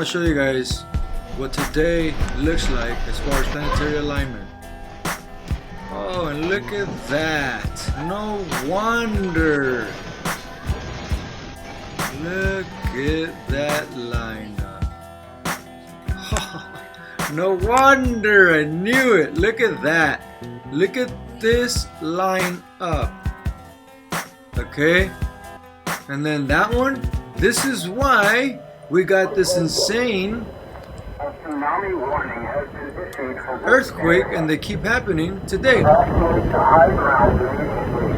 want to show you guys what today looks like as far as planetary alignment. Oh, and look at that. No wonder. Look at that lineup. No wonder, I knew it. Look at that. Look at this line up. Okay? And then that one, this is why we got this insane Tsunami warning has been issued for earthquake, and they keep happening today. evacuate to high ground immediately.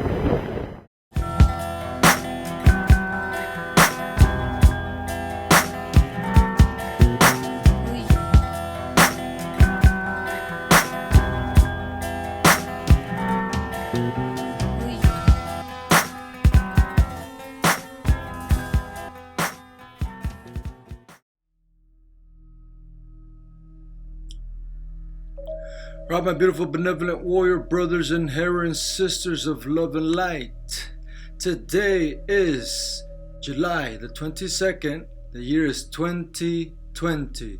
Right, my beautiful benevolent warrior brothers and heroines, sisters of love and light. Today is July the 22nd. The year is 2020.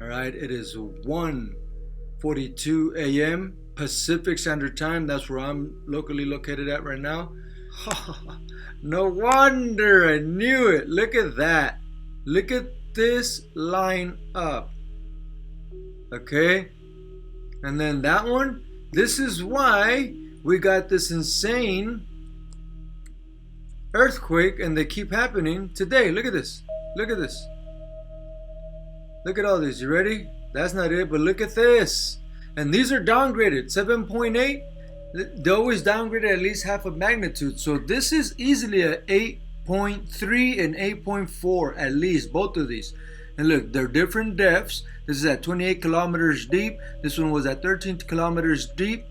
Alright, it is 1:42 a.m. Pacific Standard Time. That's where I'm locally located at right now. No wonder, I knew it. Look at that. Look at this line up. Okay? And then that one, this is why we got this insane earthquake, and they keep happening today. Look at this. Look at this. Look at all these. You ready? That's not it, but look at this. And these are downgraded. 7.8. They always downgrade at least half a magnitude. So this is easily a 8.3 and 8.4 at least, both of these. And look, they're different depths. This is at 28 kilometers deep. This one was at 13 kilometers deep.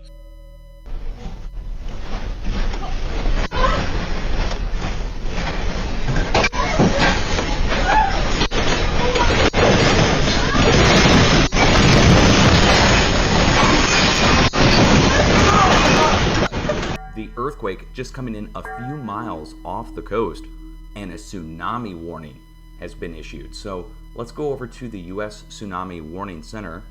The earthquake just coming in a few miles off the coast, and a tsunami warning has been issued. So let's go over to the U.S. Tsunami Warning Center,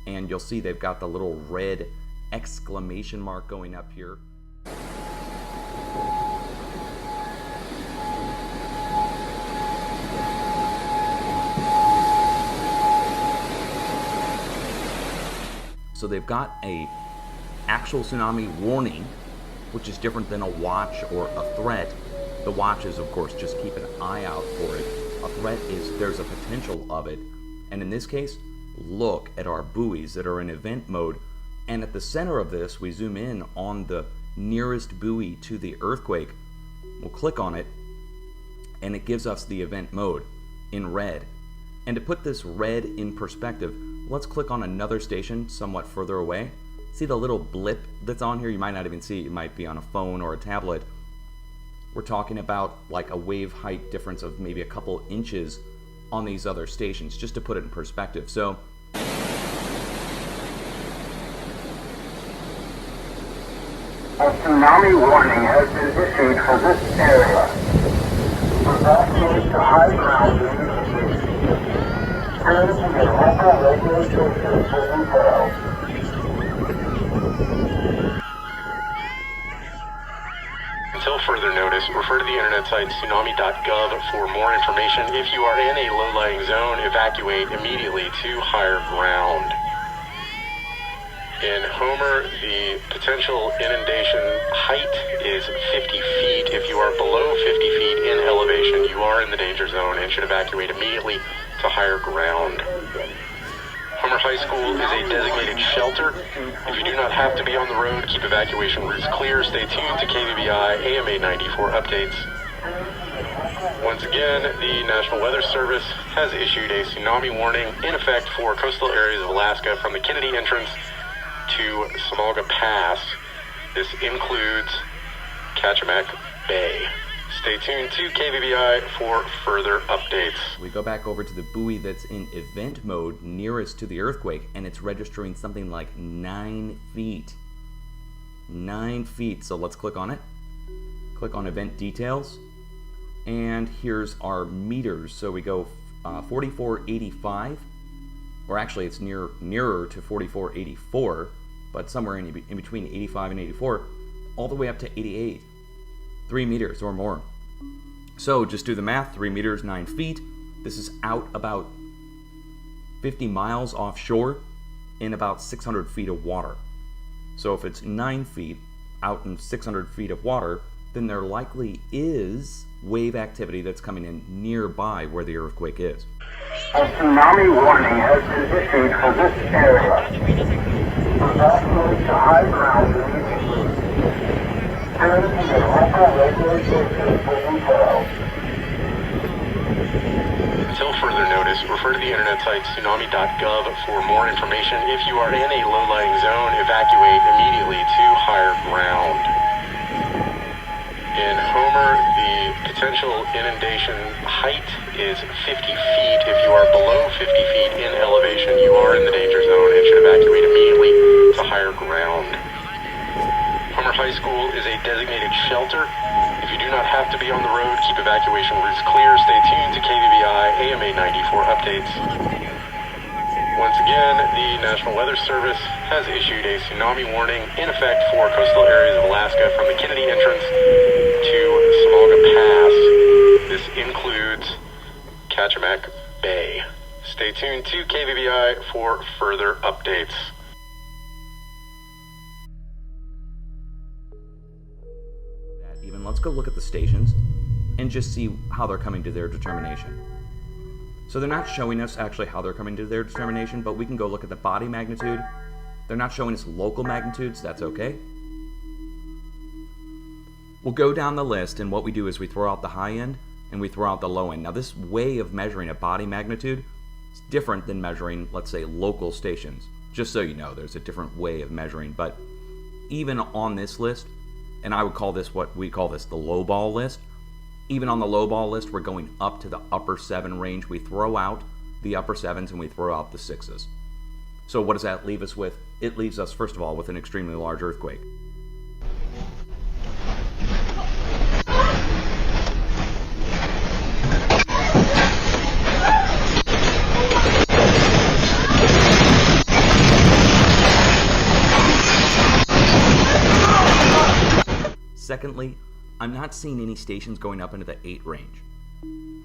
and you'll see they've got the little red exclamation mark going up here. So they've got a actual tsunami warning, which is different than a watch or a threat. The watch is, of course, just keep an eye out for it. A threat is there's a potential of it. And in this case, look at our buoys that are in event mode. And at the center of this, we zoom in on the nearest buoy to the earthquake. We'll click on it, and it gives us the event mode in red. And to put this red in perspective, let's click on another station somewhat further away. See the little blip that's on here? You might not even see it. It might be on a phone or a tablet. We're talking about like a wave height difference of maybe a couple inches on these other stations, just to put it in perspective. So A tsunami warning has been issued for this area. Evacuate to high ground immediately. Turn to your local radio station for details. Until further notice, refer to the internet site tsunami.gov for more information. If you are in a low-lying zone, evacuate immediately to higher ground. In Homer, the potential inundation height is 50 feet. If you are below 50 feet in elevation, you are in the danger zone and should evacuate immediately to higher ground. Homer High School is a designated shelter. If you do not have to be on the road, keep evacuation routes clear. Stay tuned to KVBI AMA 94 updates. Once again, the National Weather Service has issued a tsunami warning in effect for coastal areas of Alaska from the Kennedy entrance to Samolga Pass. This includes Kachemak Bay. Stay tuned to KVBI for further updates. we go back over to the buoy that's in event mode nearest to the earthquake, and it's registering something like 9 feet. 9 feet. So let's click on it. Click on event details. And here's our meters. So we go 4485, or actually it's nearer to 4484, but somewhere in between 85 and 84, all the way up to 88, 3 meters or more. So just do the math, 3 meters, 9 feet. This is out about 50 miles offshore in about 600 feet of water. So if it's 9 feet out in 600 feet of water, then there likely is wave activity that's coming in nearby where the earthquake is. A tsunami warning has been issued for this area. Evacuate to high ground immediately. Turn to your local radio station for details. Until further notice, refer to the internet site tsunami.gov for more information. If you are in a low-lying zone, evacuate immediately to higher ground. In Homer, the potential inundation height is 50 feet. If you are below 50 feet in elevation, you are in the danger zone and should evacuate immediately to higher ground. Homer High School is a designated shelter. If you do not have to be on the road, keep evacuation routes clear. Stay tuned to KVVI AMA 94 updates. Once again, the National Weather Service has issued a tsunami warning in effect for coastal areas of Alaska from the Kennedy entrance to Smolga Pass. This includes Kachemak Bay. Stay tuned to KVVI for further updates. Even let's go look at the stations and just see how they're coming to their determination. So they're not showing us actually how they're coming to their determination, but we can go look at the body magnitude. They're not showing us local magnitudes, that's okay. We'll go down the list, and what we do is we throw out the high end and we throw out the low end. Now this way of measuring a body magnitude is different than measuring, let's say, local stations. Just so you know, there's a different way of measuring, but even on this list, and I would call this the low ball list. Even on the low ball list, we're going up to the upper 7 range. We throw out the upper 7s and we throw out the 6s. So what does that leave us with? It leaves us, first of all, with an extremely large earthquake. Secondly, I'm not seeing any stations going up into the 8 range.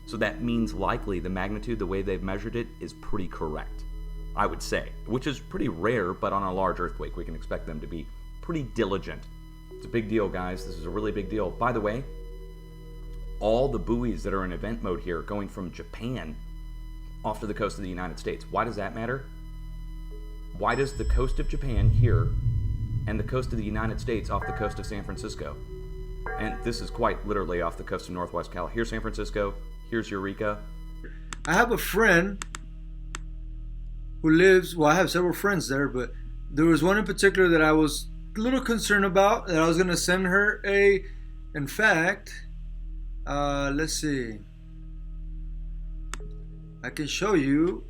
So that means likely the magnitude, the way they've measured it, is pretty correct, I would say. Which is pretty rare, but on a large earthquake, we can expect them to be pretty diligent. It's a big deal, guys. This is a really big deal. By the way, all the buoys that are in event mode here going from Japan off to the coast of the United States. Why does that matter? Why does the coast of Japan here and the coast of the United States off the coast of San Francisco? And this is quite literally off the coast of Northwest Cal. Here's San Francisco. Here's Eureka. I have a friend who lives, well, I have several friends there, but there was one in particular that I was a little concerned about, that I was going to send her in fact, let's see. I can show you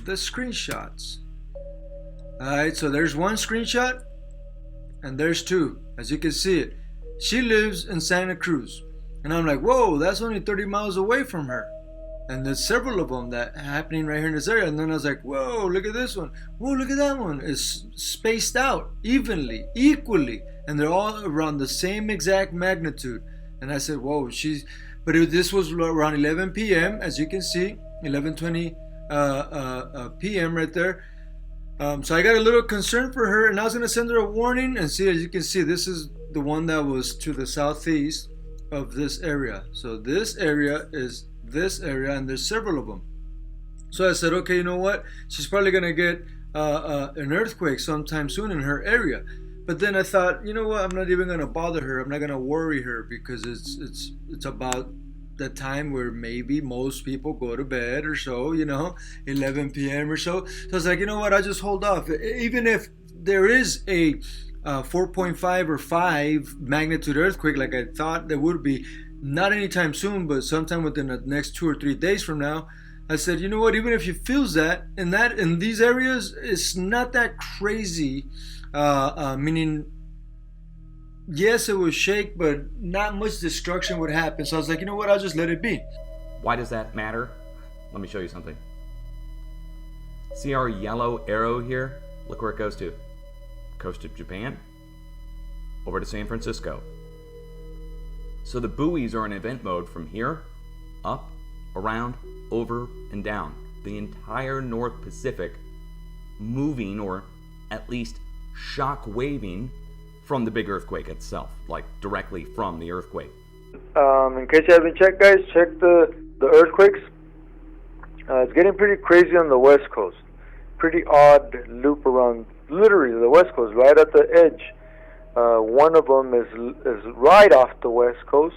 the screenshots. Alright, so there's one screenshot, and there's two, as you can see it. She lives in Santa Cruz, and I'm like, whoa, that's only 30 miles away from her. And there's several of them that are happening right here in this area. And then I was like, whoa, look at this one. Whoa, look at that one. It's spaced out evenly, equally, and they're all around the same exact magnitude. And I said, whoa, this was around 11 p.m., as you can see, 11:20 p.m. right there. So I got a little concerned for her, and I was going to send her a warning. And see, as you can see, this is the one that was to the southeast of this area. So this area is this area, and there's several of them. So I said, okay, you know what? She's probably going to get an earthquake sometime soon in her area. But then I thought, you know what? I'm not even going to bother her. I'm not going to worry her, because it's about the time where maybe most people go to bed or so, 11 p.m. or so. So I was like, you know what? I'll just hold off. Even if there is a 4.5 or 5 magnitude earthquake, like I thought there would be, not anytime soon, but sometime within the next 2 or 3 days from now, I said, you know what? Even if she feels that in these areas, it's not that crazy. Meaning, yes, it would shake, but not much destruction would happen. So I was like, you know what? I'll just let it be. Why does that matter? Let me show you something. See our yellow arrow here? Look where it goes to. Coast of Japan, over to San Francisco. So the buoys are in event mode from here, up, around, over, and down. The entire North Pacific moving, or at least shock waving, from the big earthquake itself, like directly from the earthquake. In case you haven't checked, guys, check the earthquakes. It's getting pretty crazy on the West Coast. Pretty odd loop around, literally the West Coast, right at the edge. One of them is right off the West Coast,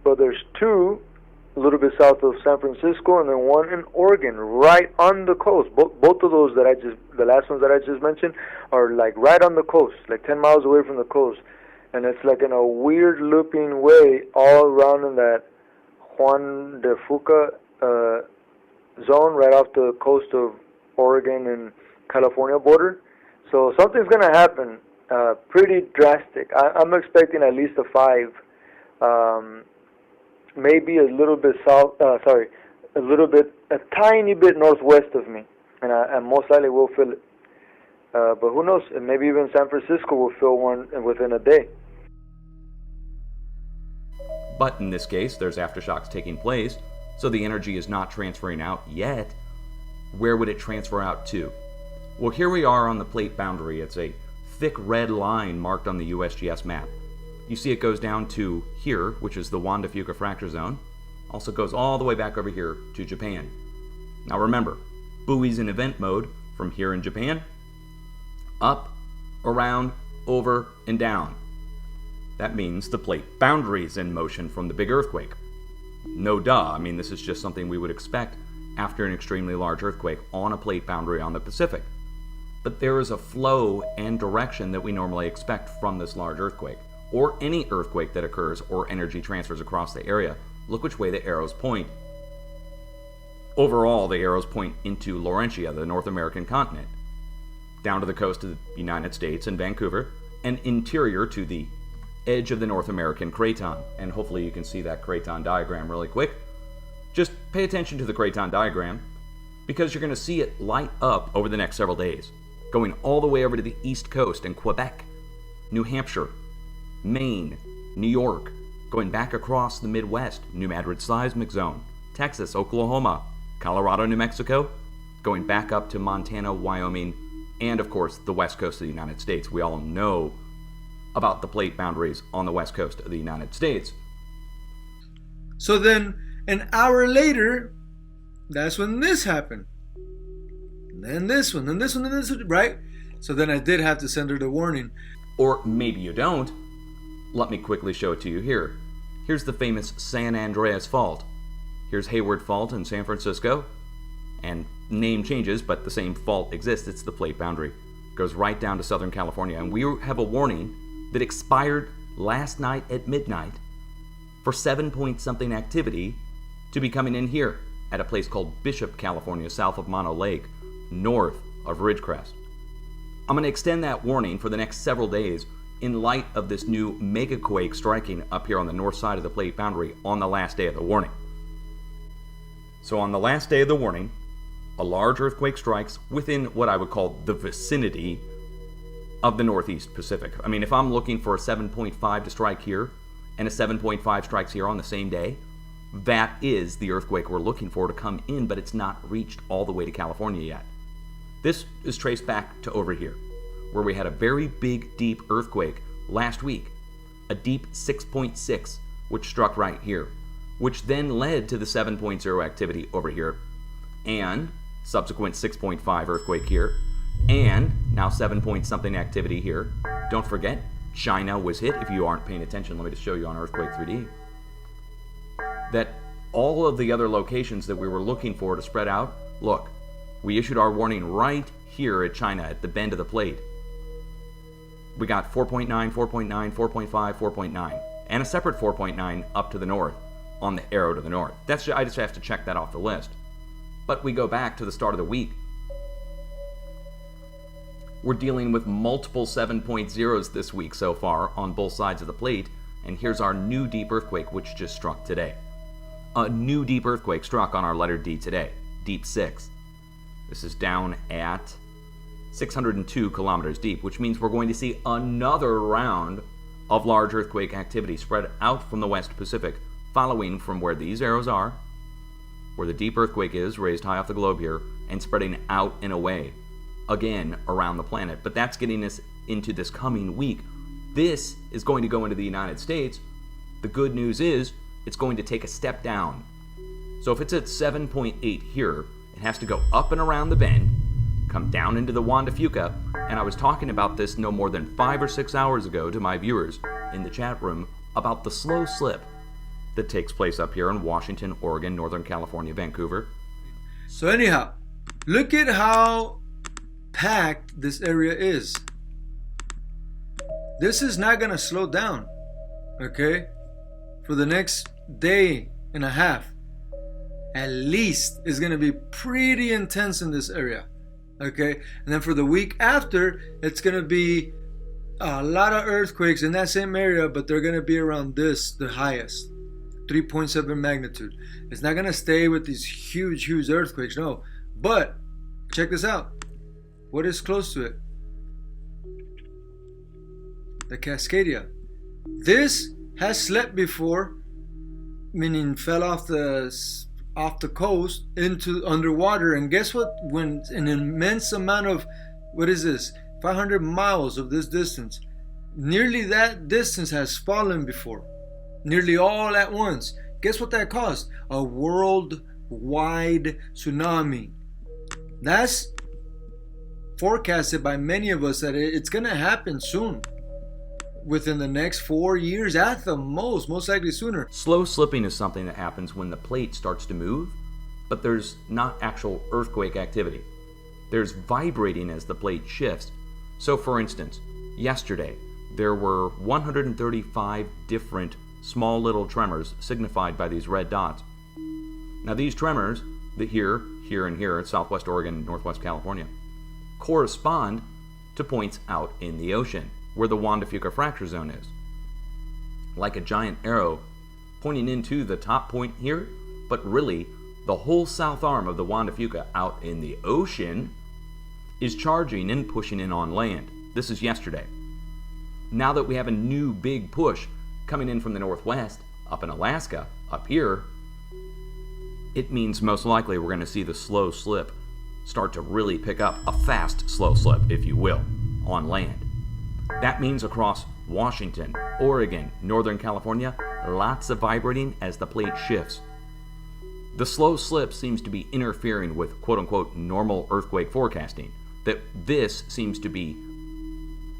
but there's two a little bit south of San Francisco, and then one in Oregon, right on the coast. Both of those the last ones that I just mentioned, are like right on the coast, like 10 miles away from the coast. And it's like in a weird looping way all around in that Juan de Fuca zone, right off the coast of Oregon and California border. So something's going to happen, pretty drastic. I'm expecting at least a 5. Maybe a little bit a tiny bit northwest of me, and I most likely will feel it. But who knows? And maybe even San Francisco will feel one within a day. But in this case, there's aftershocks taking place, so the energy is not transferring out yet. Where would it transfer out to? Well, here we are on the plate boundary. It's a thick red line marked on the USGS map. You see it goes down to here, which is the Juan de Fuca fracture zone. Also goes all the way back over here to Japan. Now remember, buoys in event mode from here in Japan, up, around, over, and down. That means the plate boundary is in motion from the big earthquake. No duh, I mean this is just something we would expect after an extremely large earthquake on a plate boundary on the Pacific. But there is a flow and direction that we normally expect from this large earthquake, or any earthquake that occurs or energy transfers across the area. Look which way the arrows point. Overall, the arrows point into Laurentia, the North American continent, down to the coast of the United States and Vancouver, and interior to the edge of the North American craton. And hopefully you can see that craton diagram really quick. Just pay attention to the craton diagram, because you're going to see it light up over the next several days, going all the way over to the East Coast in Quebec, New Hampshire, Maine, New York, going back across the Midwest, New Madrid Seismic Zone, Texas, Oklahoma, Colorado, New Mexico, going back up to Montana, Wyoming, and of course the West Coast of the United States. We all know about the plate boundaries on the West Coast of the United States. So then, an hour later, that's when this happened. And then this one, then this one, then this one, right? So then I did have to send her the warning. Or maybe you don't. Let me quickly show it to you here. Here's the famous San Andreas Fault. Here's Hayward Fault in San Francisco. And name changes, but the same fault exists. It's the plate boundary. Goes right down to Southern California. And we have a warning that expired last night at midnight for 7-point-something activity to be coming in here at a place called Bishop, California, south of Mono Lake, north of Ridgecrest. I'm going to extend that warning for the next several days in light of this new mega quake striking up here on the north side of the plate boundary on the last day of the warning. So on the last day of the warning, a large earthquake strikes within what I would call the vicinity of the Northeast Pacific. I mean, if I'm looking for a 7.5 to strike here and a 7.5 strikes here on the same day, that is the earthquake we're looking for to come in, but it's not reached all the way to California yet. This is traced back to over here, where we had a very big, deep earthquake last week, a deep 6.6, which struck right here, which then led to the 7.0 activity over here, and subsequent 6.5 earthquake here, and now 7-point-something activity here. Don't forget, China was hit. If you aren't paying attention, let me just show you on Earthquake 3D. That all of the other locations that we were looking for to spread out, look, we issued our warning right here at China at the bend of the plate. We got 4.9, 4.9, 4.5, 4.9, and a separate 4.9 up to the north on the arrow to the north. I just have to check that off the list. But we go back to the start of the week. We're dealing with multiple 7.0s this week so far on both sides of the plate, and here's our new deep earthquake which just struck today. A new deep earthquake struck on our letter D today. deep 6. This is down at 602 kilometers deep, which means we're going to see another round of large earthquake activity spread out from the West Pacific, following from where these arrows are, where the deep earthquake is, raised high off the globe here, and spreading out and away, again, around the planet. But that's getting us into this coming week. This is going to go into the United States. The good news is, it's going to take a step down. So if it's at 7.8 here, it has to go up and around the bend, come down into the Juan de Fuca, and I was talking about this no more than 5 or 6 hours ago to my viewers in the chat room about the slow slip that takes place up here in Washington, Oregon, Northern California, Vancouver. So anyhow, look at how packed this area is. This is not going to slow down, okay? For the next day and a half, at least, is going to be pretty intense in this area, okay? And then for the week after, it's going to be a lot of earthquakes in that same area, but they're going to be around this, the highest, 3.7 magnitude. It's not going to stay with these huge earthquakes, no. But check this out. What is close to it? The Cascadia. This has slept before, meaning fell off the coast into underwater, and guess what? When an immense amount of, what is this, 500 miles of this distance, nearly that distance has fallen before, nearly all at once. Guess what that caused? A worldwide tsunami. That's forecasted by many of us that it's going to happen soon, within the next 4 years at the most likely sooner. Slow slipping is something that happens when the plate starts to move, but there's not actual earthquake activity. There's vibrating as the plate shifts. So for instance, yesterday, there were 135 different small little tremors signified by these red dots. Now these tremors, that here, and here at Southwest Oregon, Northwest California, correspond to points out in the ocean, where the Juan de Fuca fracture zone is. Like a giant arrow pointing into the top point here, but really the whole south arm of the Juan de Fuca out in the ocean is charging and pushing in on land. This is yesterday. Now that we have a new big push coming in from the northwest, up in Alaska, up here, it means most likely we're going to see the slow slip start to really pick up, a fast slow slip, if you will, on land. That means across Washington, Oregon, Northern California, lots of vibrating as the plate shifts. The slow slip seems to be interfering with quote-unquote normal earthquake forecasting, that this seems to be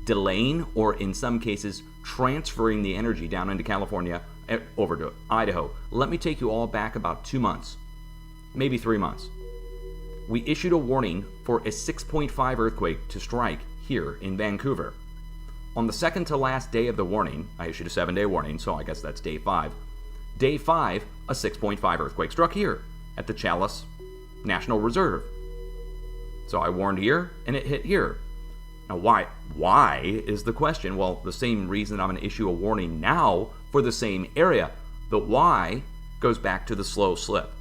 delaying or in some cases transferring the energy down into California over to Idaho. Let me take you all back about 2 months, maybe 3 months. We issued a warning for a 6.5 earthquake to strike here in Vancouver. On the second to last day of the warning, I issued a 7-day warning, so I guess that's day 5. Day 5, a 6.5 earthquake struck here at the Chalice National Reserve. So I warned here, and it hit here. Now why is the question? Well, the same reason I'm going to issue a warning now for the same area. The why goes back to the slow slip.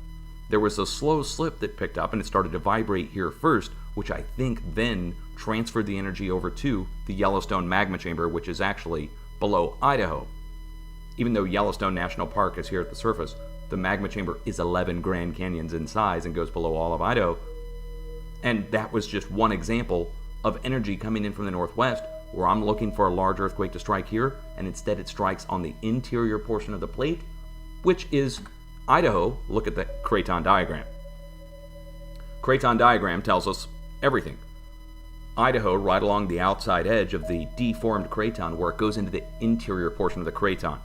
There was a slow slip that picked up and it started to vibrate here first, which I think then transferred the energy over to the Yellowstone magma chamber, which is actually below Idaho. Even though Yellowstone National Park is here at the surface, the magma chamber is 11 Grand Canyons in size and goes below all of Idaho. And that was just one example of energy coming in from the northwest, where I'm looking for a large earthquake to strike here, and instead it strikes on the interior portion of the plate, which is Idaho. Look at the craton diagram. Craton diagram tells us everything. Idaho, right along the outside edge of the deformed craton, where it goes into the interior portion of the craton.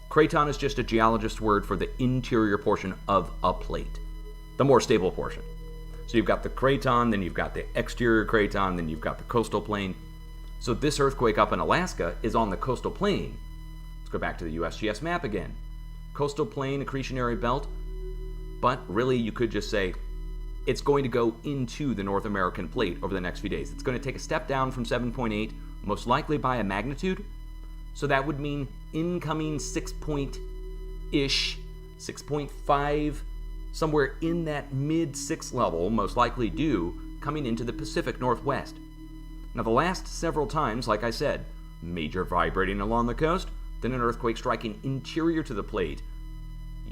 Craton is just a geologist's word for the interior portion of a plate, the more stable portion. So you've got the craton, then you've got the exterior craton, then you've got the coastal plain. So this earthquake up in Alaska is on the coastal plain. Let's go back to the USGS map again. Coastal plain accretionary belt, but really you could just say it's going to go into the North American plate over the next few days. It's going to take a step down from 7.8, most likely by a magnitude. So that would mean incoming 6.5 somewhere in that mid-6th level, most likely due, coming into the Pacific Northwest. Now, the last several times, like I said, major vibrating along the coast, then an earthquake striking interior to the plate,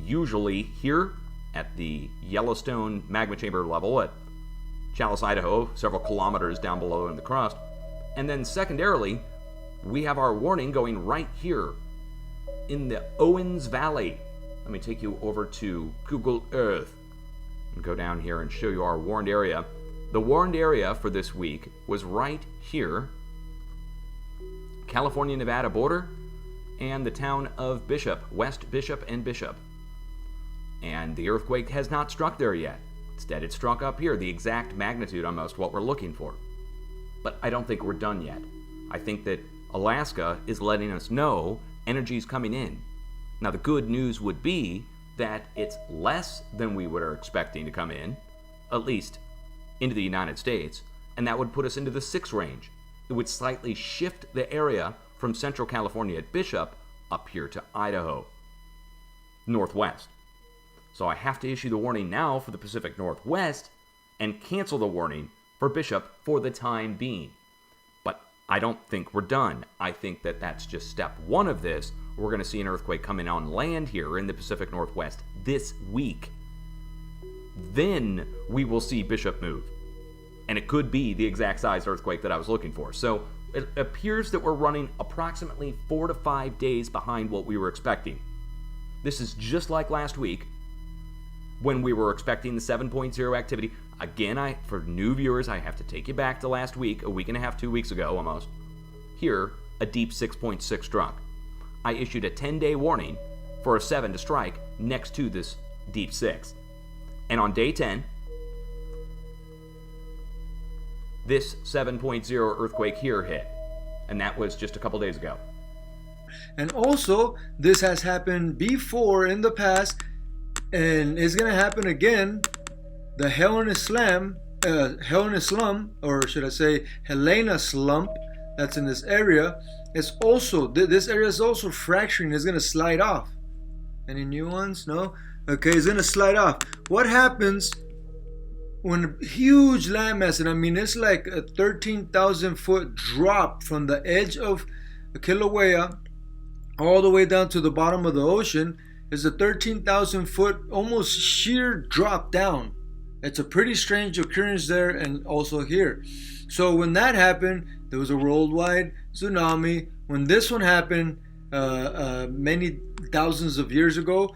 usually here at the Yellowstone magma chamber level at Challis, Idaho, several kilometers down below in the crust. And then secondarily, we have our warning going right here in the Owens Valley. Let me take you over to Google Earth and go down here and show you our warned area. The warned area for this week was right here, California-Nevada border, and the town of Bishop, West Bishop and Bishop. And the earthquake has not struck there yet. Instead, it struck up here, the exact magnitude almost what we're looking for. But I don't think we're done yet. I think that Alaska is letting us know energy's coming in. Now, the good news would be that it's less than we were expecting to come in, at least into the United States, and that would put us into the 6 range. It would slightly shift the area from Central California at Bishop up here to Idaho, northwest. So I have to issue the warning now for the Pacific Northwest and cancel the warning for Bishop for the time being. But I don't think we're done. I think that that's just step 1 of this. We're going to see an earthquake coming on land here in the Pacific Northwest this week. Then we will see Bishop move. And it could be the exact size earthquake that I was looking for. So it appears that we're running approximately 4 to 5 days behind what we were expecting. This is just like last week when we were expecting the 7.0 activity. Again, for new viewers, I have to take you back to last week, a week and a half, 2 weeks ago almost. Here, a deep 6.6 struck. I issued a 10-day warning for a 7 to strike next to this deep 6. And on day 10, this 7.0 earthquake here hit. And that was just a couple days ago. And also, this has happened before in the past, and it's going to happen again. The Helena Slum, or should I say Helena Slump, that's in this area, is also, this area is also fracturing. It's going to slide off. Any new ones? No? Okay, it's going to slide off. What happens when a huge landmass, and I mean it's like a 13,000 foot drop from the edge of Kilauea all the way down to the bottom of the ocean, is a 13,000 foot almost sheer drop down. It's a pretty strange occurrence there and also here. So when that happened, there was a worldwide tsunami. When this one happened many thousands of years ago,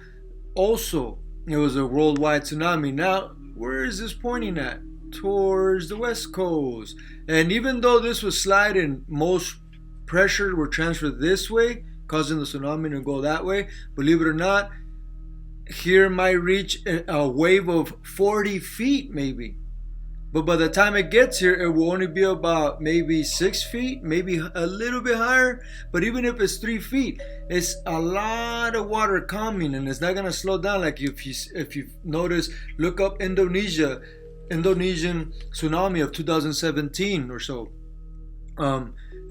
also it was a worldwide tsunami. Now, where is this pointing at? Towards the west coast. And even though this was sliding, most pressure were transferred this way, causing the tsunami to go that way. Believe it or not, here might reach a wave of 40 feet maybe. But by the time it gets here, it will only be about maybe 6 feet, maybe a little bit higher. But even if it's 3 feet, it's a lot of water coming, and it's not going to slow down. Like if you notice, look up Indonesian Tsunami of 2017 or so.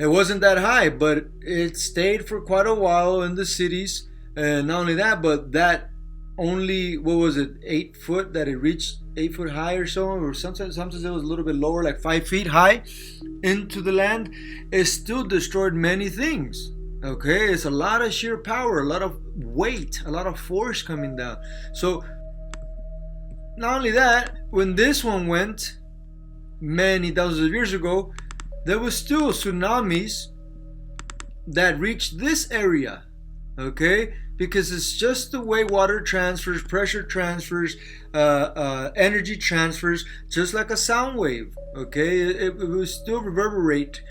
It wasn't that high, but it stayed for quite a while in the cities. And not only that, but that only, 8 foot that it reached, 8 foot high or so, or sometimes it was a little bit lower, like 5 feet high into the land. It still destroyed many things. Okay, it's a lot of sheer power, a lot of weight, a lot of force coming down. So not only that, when this one went many thousands of years ago, there was still tsunamis that reached this area. Okay, because it's just the way water transfers, pressure transfers, energy transfers, just like a sound wave. Okay, it will still reverberate,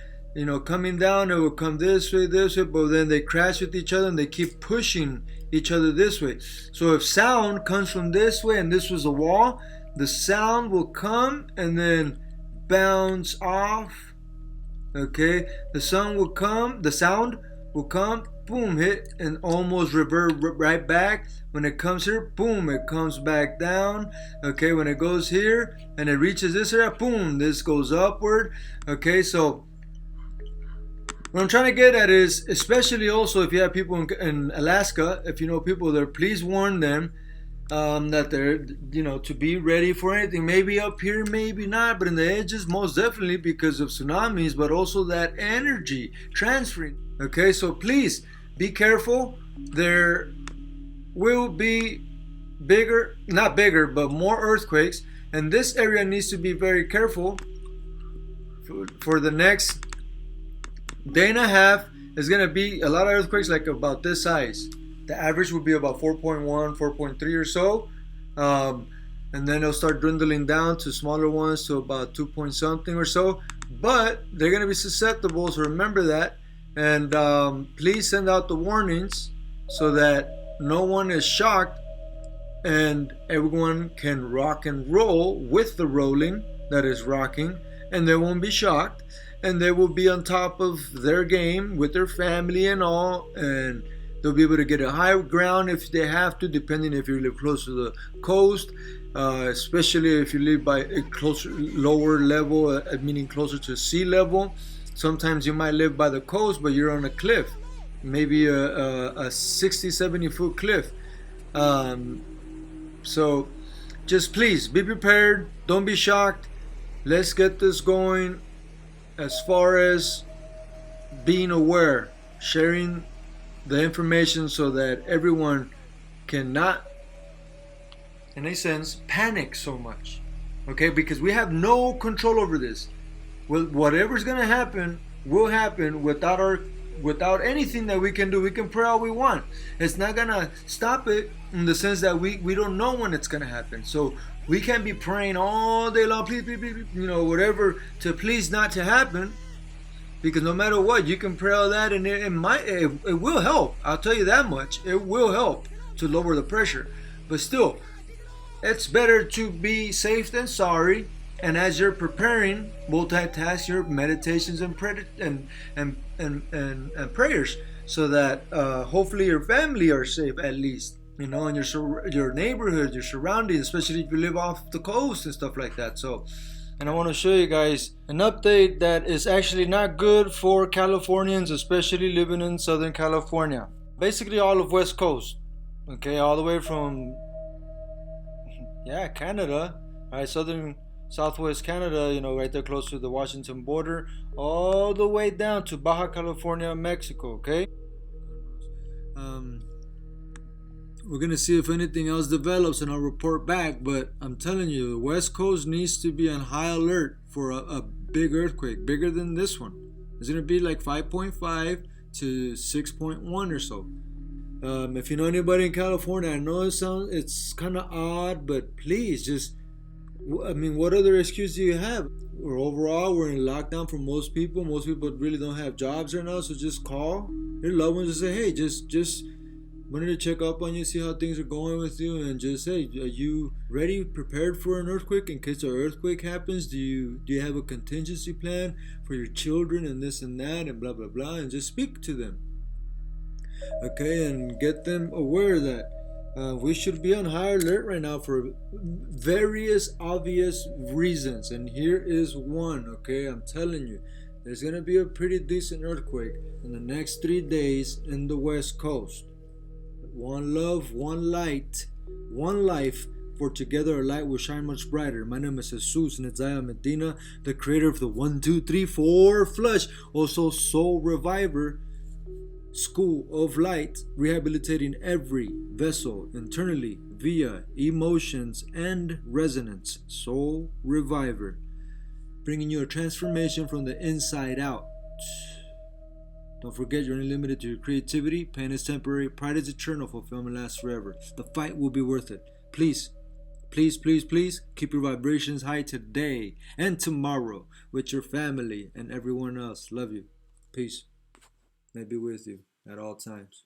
coming down. It will come this way, but then they crash with each other and they keep pushing each other this way. So if sound comes from this way and this was a wall, the sound will come and then bounce off. Okay, the sound will come, boom, hit and almost revert right back. When it comes here, boom, it comes back down. Okay, when it goes here and it reaches this area, boom, this goes upward. Okay, so what I'm trying to get at is, especially also if you have people in Alaska, if you know people there, please warn them. that they're, to be ready for anything. Maybe up here, maybe not, but in the edges, most definitely because of tsunamis, but also that energy transferring. Okay, so please be careful. There will be not bigger, but more earthquakes, and this area needs to be very careful. For the next day and a half, is going to be a lot of earthquakes like about this size. The average would be about 4.1, 4.3 or so. And then it'll start dwindling down to smaller ones to about 2 point something or so. But they're going to be susceptible, so remember that. And please send out the warnings so that no one is shocked and everyone can rock and roll with the rolling that is rocking, and they won't be shocked, and they will be on top of their game with their family and all, and they'll be able to get a higher ground if they have to, depending if you live close to the coast, especially if you live by a closer, lower level, meaning closer to sea level. Sometimes you might live by the coast, but you're on a cliff, maybe a 60, 70 foot cliff. So just please be prepared. Don't be shocked. Let's get this going as far as being aware, sharing the information so that everyone cannot, in a sense, panic so much. Okay, because we have no control over this. Well, whatever's going to happen will happen without anything that we can do. We can pray all we want. It's not going to stop it in the sense that we don't know when it's going to happen. So we can't be praying all day long, please, please, please, whatever, to please not to happen. Because no matter what, you can pray all that, and it will help. I'll tell you that much. It will help to lower the pressure. But still, it's better to be safe than sorry. And as you're preparing, multitask your meditations and prayers, so that hopefully your family are safe at least. And your neighborhood, your surroundings, especially if you live off the coast and stuff like that. So, and I want to show you guys an update that is actually not good for Californians, especially living in Southern California. Basically all of West Coast. Okay, all the way from Canada, right? Southwest Canada, right there close to the Washington border, all the way down to Baja California, Mexico, okay? We're going to see if anything else develops and I'll report back, but I'm telling you, the West Coast needs to be on high alert for a big earthquake, bigger than this one. It's going to be like 5.5 to 6.1 or so. If you know anybody in California, I know it's kind of odd, but please just, what other excuse do you have? We're in lockdown for most people. Most people really don't have jobs right now, so just call your loved ones and say, hey, just wanted to check up on you, see how things are going with you, and just say, are you ready, prepared for an earthquake in case an earthquake happens? Do you have a contingency plan for your children and this and that and blah blah blah, and just speak to them, okay, and get them aware that we should be on high alert right now for various obvious reasons, and here is one. Okay, I'm telling you, there's gonna be a pretty decent earthquake in the next 3 days in the West Coast. One love, one light, one life, for together our light will shine much brighter. My name is Jesus Nedzaya Medina, the creator of the 1, 2, 3, 4 Flush, also Soul Reviver, School of Light, rehabilitating every vessel internally via emotions and resonance. Soul Reviver, bringing you a transformation from the inside out. Don't forget, you're only limited to your creativity. Pain is temporary, pride is eternal, fulfillment lasts forever. The fight will be worth it. Please, please, please, please keep your vibrations high today and tomorrow with your family and everyone else. Love you. Peace. May be with you at all times.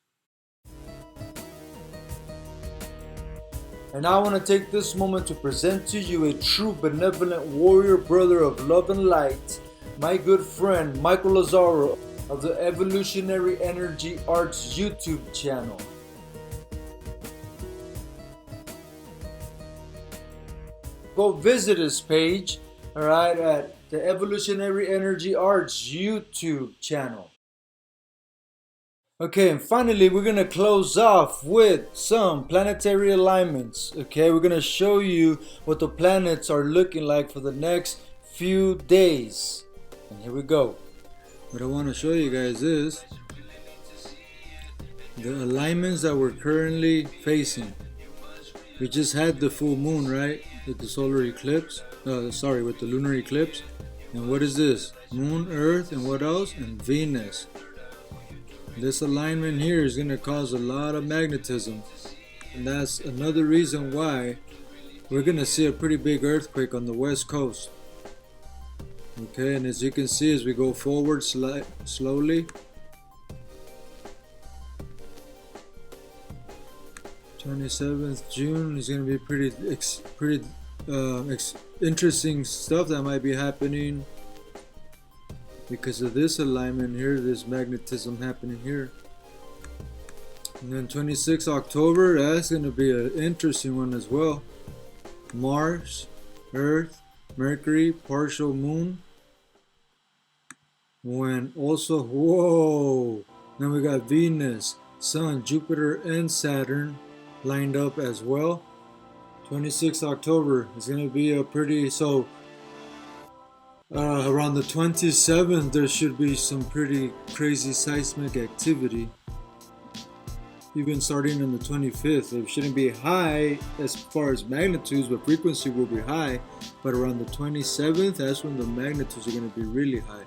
And I want to take this moment to present to you a true benevolent warrior brother of love and light, my good friend Michael Lazaro of the Evolutionary Energy Arts YouTube channel. Go visit his page, alright, at the Evolutionary Energy Arts YouTube channel. Okay, and finally we're gonna close off with some planetary alignments. Okay, we're gonna show you what the planets are looking like for the next few days. And here we go. What I want to show you guys is the alignments that we're currently facing. We just had the full moon, right? With the solar eclipse. With the lunar eclipse. And what is this? Moon, Earth, and what else? And Venus. This alignment here is going to cause a lot of magnetism. And that's another reason why we're going to see a pretty big earthquake on the west coast. Okay, and as you can see, as we go forward slowly, 27th June is going to be pretty interesting stuff that might be happening because of this alignment here, this magnetism happening here. And then 26 October, that's going to be an interesting one as well. Mars, Earth, Mercury, partial moon. When also, whoa, then we got Venus, Sun, Jupiter, and Saturn lined up as well. 26 October is going to be a pretty, around the 27th there should be some pretty crazy seismic activity. Even starting on the 25th, it shouldn't be high as far as magnitudes, but frequency will be high. But around the 27th, that's when the magnitudes are going to be really high.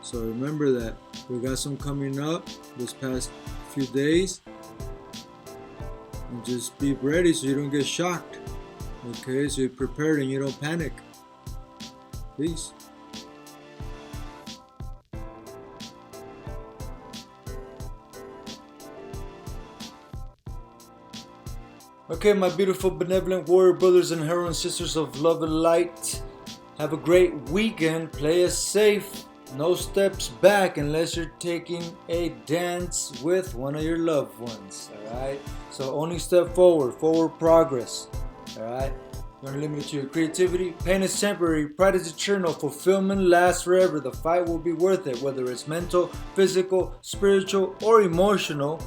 So remember that we got some coming up this past few days, and just be ready so you don't get shocked. Okay, so you're prepared and you don't panic. Peace. Okay, my beautiful benevolent warrior brothers and heroine sisters of love and light, have a great weekend. Play it safe. No steps back unless you're taking a dance with one of your loved ones. Alright? So only step forward, forward progress. Alright? You're unlimited to your creativity. Pain is temporary, pride is eternal, fulfillment lasts forever. The fight will be worth it, whether it's mental, physical, spiritual, or emotional.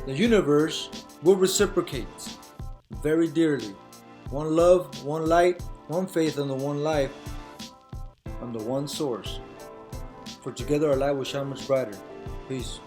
The universe will reciprocate very dearly. One love, one light, one faith, and the one life, on the one source. For together our light will shine much brighter. Peace.